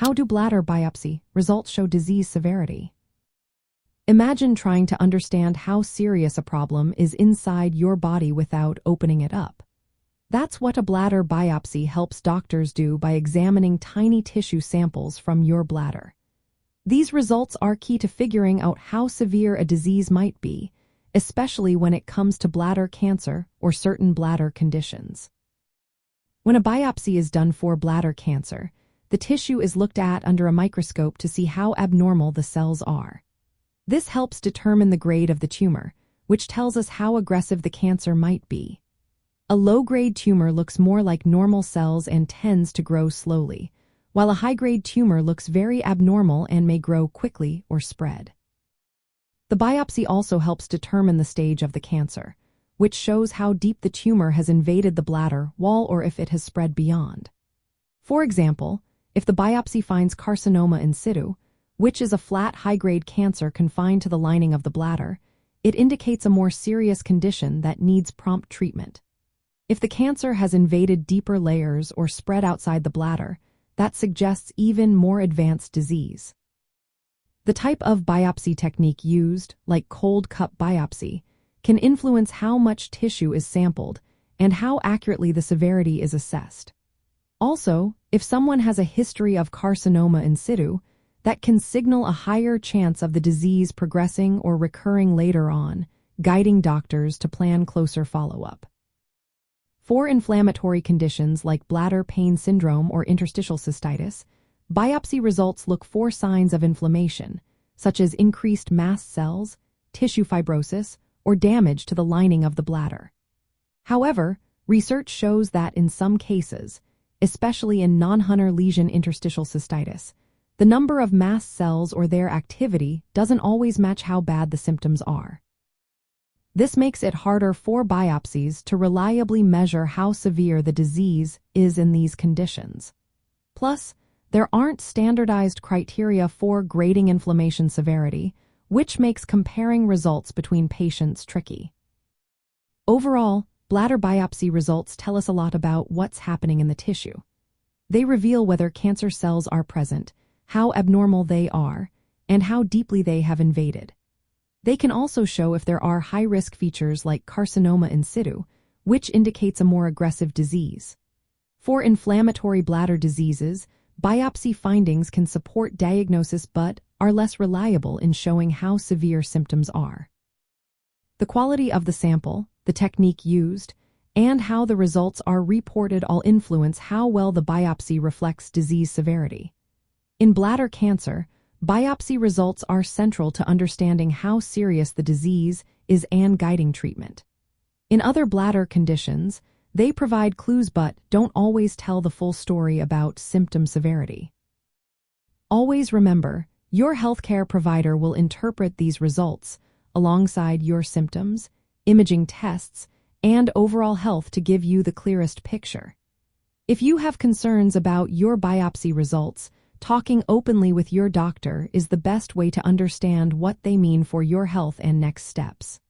How do bladder biopsy results show disease severity? Imagine trying to understand how serious a problem is inside your body without opening it up. That's what a bladder biopsy helps doctors do by examining tiny tissue samples from your bladder. These results are key to figuring out how severe a disease might be, especially when it comes to bladder cancer or certain bladder conditions. When a biopsy is done for bladder cancer, the tissue is looked at under a microscope to see how abnormal the cells are. This helps determine the grade of the tumor, which tells us how aggressive the cancer might be. A low-grade tumor looks more like normal cells and tends to grow slowly, while a high-grade tumor looks very abnormal and may grow quickly or spread. The biopsy also helps determine the stage of the cancer, which shows how deep the tumor has invaded the bladder wall or if it has spread beyond. For example, if the biopsy finds carcinoma in situ, which is a flat high-grade cancer confined to the lining of the bladder, it indicates a more serious condition that needs prompt treatment. If the cancer has invaded deeper layers or spread outside the bladder, that suggests even more advanced disease. The type of biopsy technique used, like cold cup biopsy, can influence how much tissue is sampled and how accurately the severity is assessed. Also, if someone has a history of carcinoma in situ, that can signal a higher chance of the disease progressing or recurring later on, guiding doctors to plan closer follow-up. For inflammatory conditions like bladder pain syndrome or interstitial cystitis, biopsy results look for signs of inflammation, such as increased mast cells, tissue fibrosis, or damage to the lining of the bladder. However, research shows that in some cases, especially in non-Hunter lesion interstitial cystitis, the number of mast cells or their activity doesn't always match how bad the symptoms are. This makes it harder for biopsies to reliably measure how severe the disease is in these conditions. Plus, there aren't standardized criteria for grading inflammation severity, which makes comparing results between patients tricky. Overall, bladder biopsy results tell us a lot about what's happening in the tissue. They reveal whether cancer cells are present, how abnormal they are, and how deeply they have invaded. They can also show if there are high-risk features like carcinoma in situ, which indicates a more aggressive disease. For inflammatory bladder diseases, biopsy findings can support diagnosis but are less reliable in showing how severe symptoms are. The quality of the sample, the technique used, and how the results are reported all influence how well the biopsy reflects disease severity. In bladder cancer, biopsy results are central to understanding how serious the disease is and guiding treatment. In other bladder conditions, they provide clues but don't always tell the full story about symptom severity. Always remember, your healthcare provider will interpret these results alongside your symptoms, imaging tests, and overall health to give you the clearest picture. If you have concerns about your biopsy results, talking openly with your doctor is the best way to understand what they mean for your health and next steps.